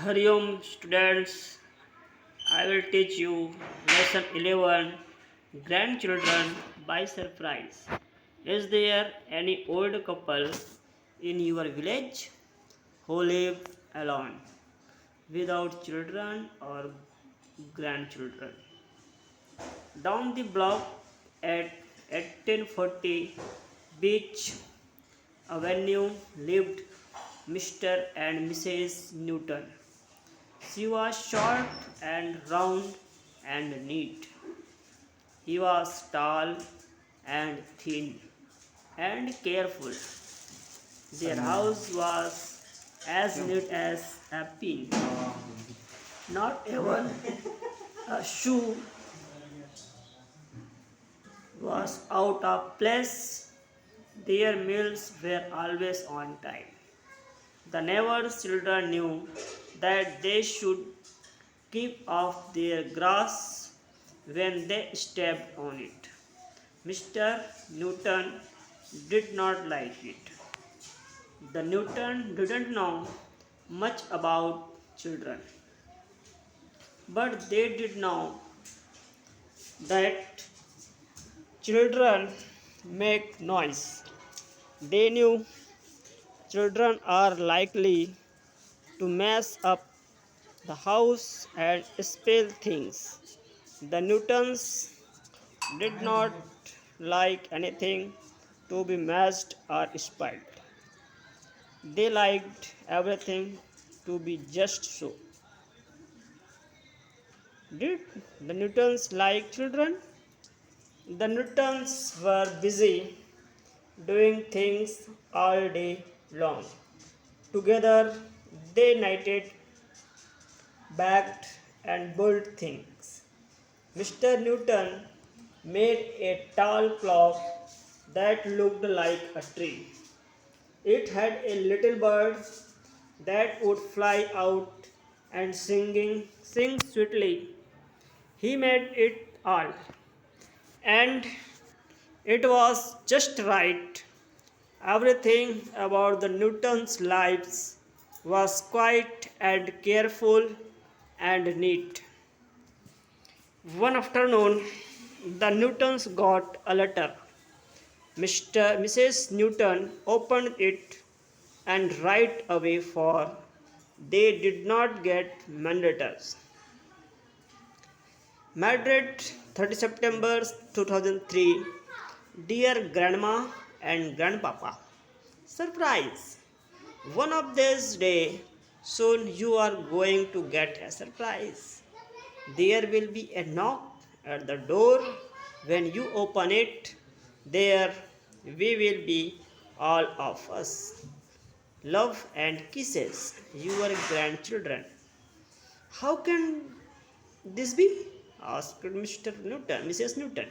Hariom students, I will teach you lesson 11 grandchildren by surprise. Is there any old couple in your village who live alone without children or grandchildren? Down the block at 1840 Beach Avenue lived Mr. and Mrs. Newton. She was short and round and neat. He was tall and thin and careful. Their house was as neat as a pin. Not even a shoe was out of place. Their meals were always on time. The neighbors' children knew that they should keep off their grass when they stepped on it. Mr. Newton did not like it. The Newton didn't know much about children, but they did know that children make noise. They knew children are likely to mess up the house and spill things. The Newtons did not like anything to be messed or spoiled. They liked everything to be just so. Did the Newtons like children? The Newtons were busy doing things all day long. Together, they knitted, baked, and built things. Mr. Newton made a tall clock that looked like a tree. It had a little bird that would fly out and sing sweetly. He made it all, and it was just right. Everything about the Newtons' lives was quiet and careful and neat. One afternoon, the Newtons got a letter. Mrs. Newton opened it and right away, for they did not get many letters. Madrid, 30 September 2003. Dear Grandma and Grandpapa, surprise! One of these days, soon you are going to get a surprise. There will be a knock at the door. When you open it, there we will be, all of us. Love and kisses, your grandchildren. How can this be? Asked Mr. Newton, Mrs. Newton.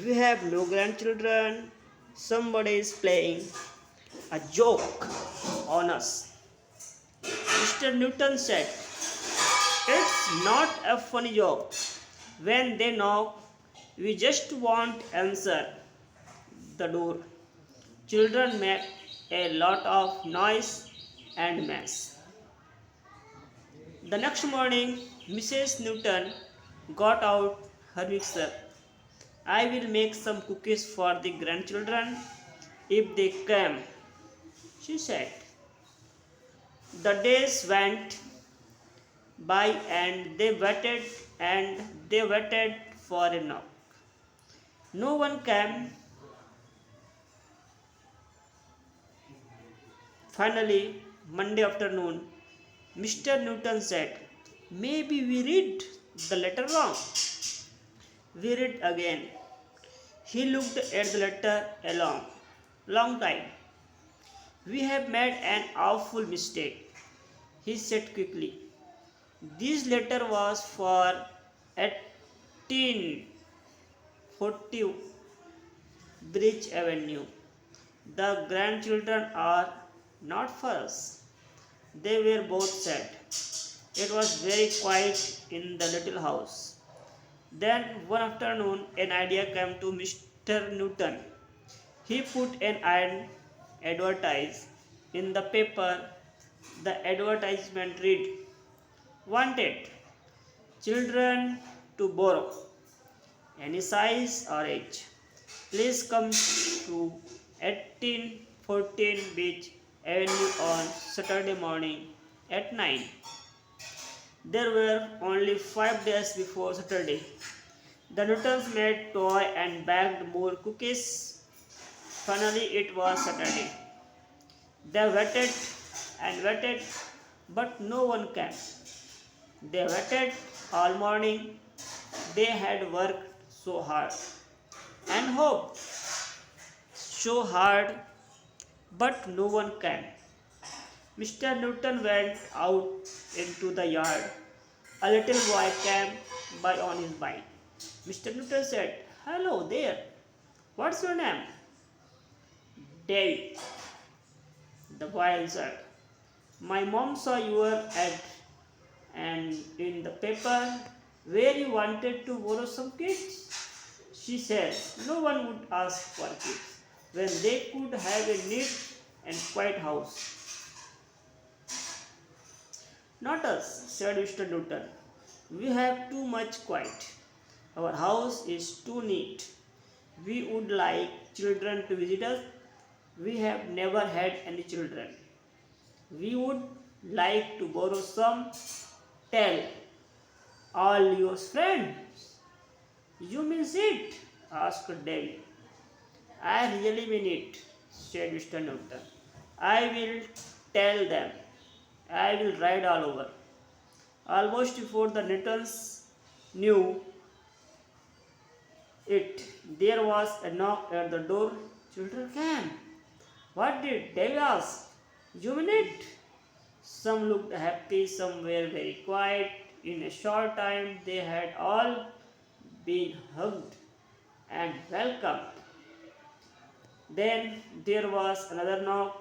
We have no grandchildren. Somebody is playing a joke on us. Mr. Newton said, it's not a funny joke. When they knock, we just won't answer the door. Children make a lot of noise and mess. The next morning, Mrs. Newton got out her mixer. I will make some cookies for the grandchildren if they come, she said. The days went by and they waited for a knock. No one came. Finally, Monday afternoon, Mr. Newton said, maybe we read the letter wrong. We read again. He looked at the letter a long time. We have made an awful mistake, he said quickly. This letter was for 1840 Bridge Avenue. The grandchildren are not for us. They were both sad. It was very quiet in the little house. Then one afternoon an idea came to Mr. Newton. He put an ad advertise in the paper The advertisement read, "Wanted children to borrow any size or age. Please come to 1814 Beach Avenue on Saturday morning at 9." There were only 5 days before Saturday. The Newtons made toy and baked more cookies. Finally, it was Saturday. They waited and waited, but no one came. They waited all morning. They had worked so hard and hoped so hard, but no one came. Mr. Newton went out into the yard. A little boy came by on his bike. Mr. Newton said, "Hello there. What's your name?" "Davy," the boy answered. "My mom saw your ad and in the paper where you wanted to borrow some kids. She said no one would ask for kids when they could have a neat and quiet house." "Not us," said Mr. Newton. "We have too much quiet. Our house is too neat. We would like children to visit us. We have never had any children. We would like to borrow some. Tell all your friends." "You mean it?" asked Davy. "I really mean it," said Mr. Newton. "I will tell them. I will ride all over." Almost before the Newtons knew it, there was a knock at the door. Children came. "What did Davy ask?" "You mean it?" Some looked happy, some were very quiet. In a short time, they had all been hugged and welcomed. Then there was another knock,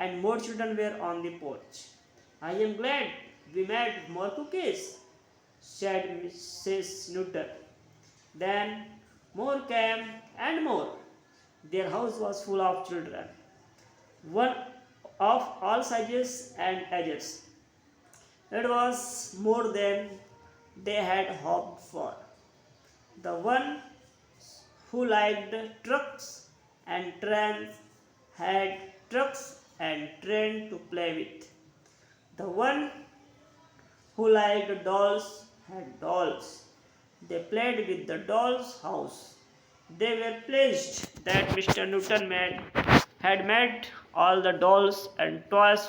and more children were on the porch. "I am glad we made more cookies," said Mrs. Newton. Then more came and more. Their house was full of children, one of all sizes and ages. It was more than they had hoped for. The one who liked trucks and trains had trucks and trains to play with. The one who liked dolls had dolls. They played with the doll's house. They were pleased that Mr. Newton had made all the dolls and toys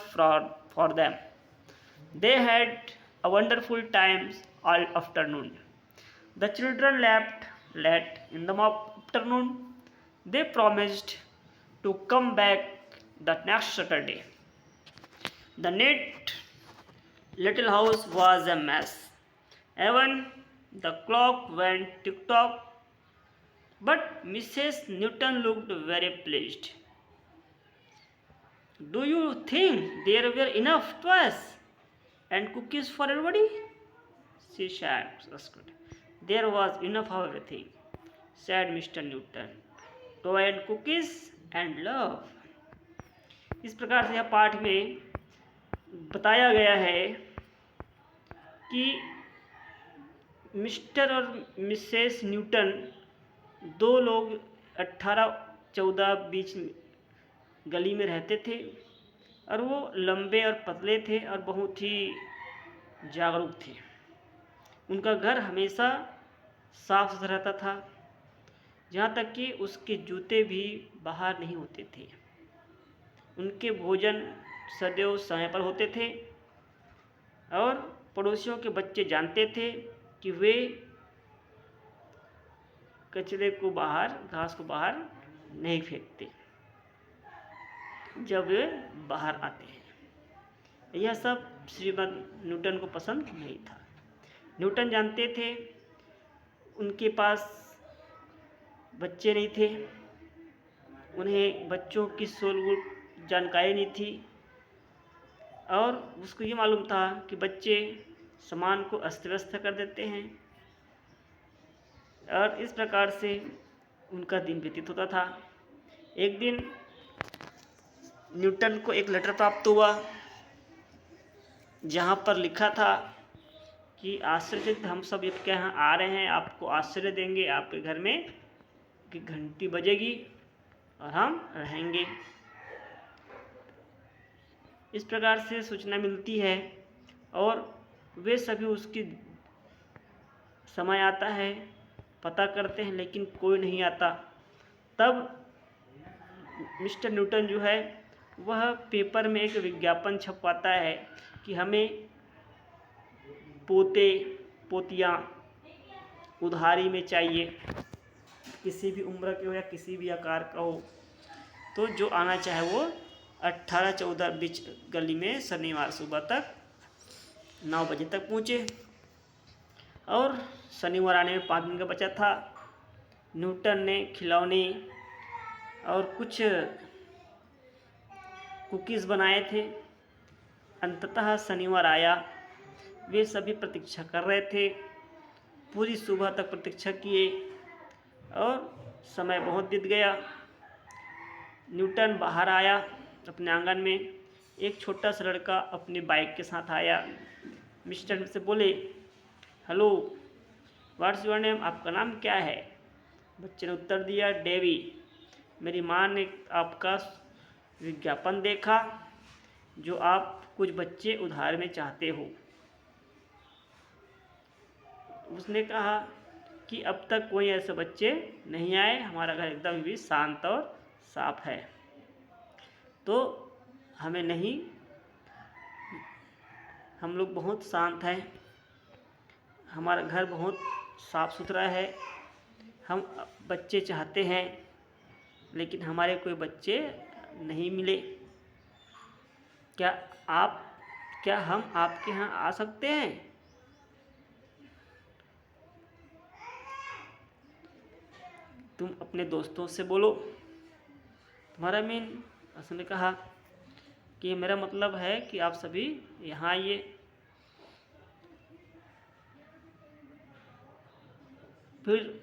for them. They had a wonderful time all afternoon. The children left late in the afternoon. They promised to come back the next Saturday. The neat little house was a mess. Even the clock went tick tock, but Mrs. Newton looked very pleased. "Do you think there were enough toys and cookies for everybody?" she asked. "There was enough of everything," said Mr. Newton. "Toy and cookies and love." इस प्रकार से यह पाठ में बताया गया है कि मिस्टर और मिसेस न्यूटन दो लोग 1814 बीच गली में रहते थे और वो लंबे और पतले थे और बहुत ही जागरूक थे। उनका घर हमेशा साफ सुथरा रहता था, यहाँ तक कि उसके जूते भी बाहर नहीं होते थे। उनके भोजन सदैव समय पर होते थे और पड़ोसियों के बच्चे जानते थे कि वे कचरे को बाहर, घास को बाहर नहीं फेंकते जब वे बाहर आते हैं। यह सब श्रीमद न्यूटन को पसंद नहीं था। न्यूटन जानते थे उनके पास बच्चे नहीं थे, उन्हें बच्चों की शोरगुल जानकारी नहीं थी और उसको ये मालूम था कि बच्चे सामान को अस्त व्यस्त कर देते हैं और इस प्रकार से उनका दिन व्यतीत होता था। एक दिन न्यूटन को एक लेटर प्राप्त हुआ जहाँ पर लिखा था कि आश्चर्यचकित हम सब आपके यहाँ आ रहे हैं, आपको आश्चर्य देंगे, आपके घर में कि घंटी बजेगी और हम रहेंगे। इस प्रकार से सूचना मिलती है और वे सभी उसकी समय आता है, पता करते हैं, लेकिन कोई नहीं आता। तब मिस्टर न्यूटन जो है वह पेपर में एक विज्ञापन छपवाता है कि हमें पोते पोतियाँ उधारी में चाहिए, किसी भी उम्र के हो या किसी भी आकार का हो, तो जो आना चाहे वो 18-14 बीच गली में शनिवार सुबह तक 9 बजे तक पहुँचे। और शनिवार आने में 5 दिन का बचा था। न्यूटन ने खिलौने और कुछ कुकीज़ बनाए थे। अंततः शनिवार आया। वे सभी प्रतीक्षा कर रहे थे, पूरी सुबह तक प्रतीक्षा किए और समय बहुत बीत गया। न्यूटन बाहर आया अपने आंगन में। एक छोटा सा लड़का अपनी बाइक के साथ आया। मिस्टर से बोले, हेलो, व्हाट्स योर नेम, आपका नाम क्या है? बच्चे ने उत्तर दिया, डेवी। मेरी माँ ने आपका विज्ञापन देखा जो आप कुछ बच्चे उधार में चाहते हो। उसने कहा कि अब तक कोई ऐसे बच्चे नहीं आए, हमारा घर एकदम भी शांत और साफ है, तो हमें नहीं, हम लोग बहुत शांत हैं, हमारा घर बहुत साफ सुथरा है, हम बच्चे चाहते हैं लेकिन हमारे कोई बच्चे नहीं मिले। क्या हम आपके यहाँ आ सकते हैं? तुम अपने दोस्तों से बोलो, तुम्हारा मीन। उसने कहा कि मेरा मतलब है कि आप सभी यहाँ आइए। फिर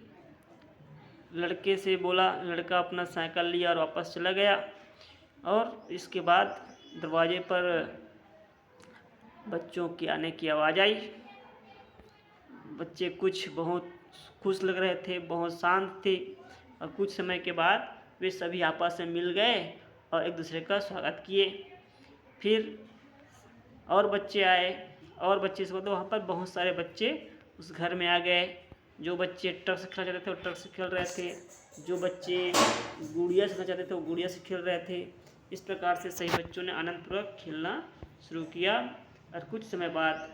लड़के से बोला, लड़का अपना साइकिल लिया और वापस चला गया। और इसके बाद दरवाजे पर बच्चों के आने की आवाज़ आई। बच्चे कुछ बहुत खुश लग रहे थे, बहुत शांत थे, और कुछ समय के बाद वे सभी आपस में मिल गए और एक दूसरे का स्वागत किए। फिर और बच्चे आए और बच्चे से वहाँ पर बहुत सारे बच्चे उस घर में आ गए। जो बच्चे ट्रक से खेलना चाहते थे वो ट्रक से खेल रहे थे, जो बच्चे गुड़िया से खेलना चाहते थे वो गुड़िया से खेल रहे थे। इस प्रकार से सभी बच्चों ने आनंदपूर्वक खेलना शुरू किया और कुछ समय बाद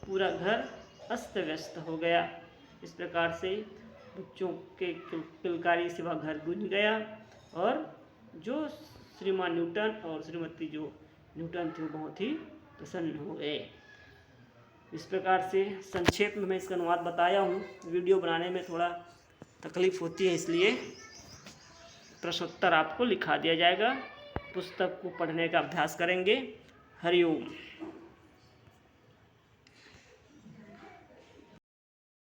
पूरा घर अस्त व्यस्त हो गया। इस प्रकार से बच्चों के किलकारी से वह घर गूंज गया और जो श्रीमान न्यूटन और श्रीमती जो न्यूटन थे वो बहुत ही प्रसन्न हो गए। इस प्रकार से संक्षेप में मैं इसका अनुवाद बताया हूँ। वीडियो बनाने में थोड़ा तकलीफ़ होती है, इसलिए प्रश्नोत्तर आपको लिखा दिया जाएगा। पुस्तक को पढ़ने का अभ्यास करेंगे। हरिओम।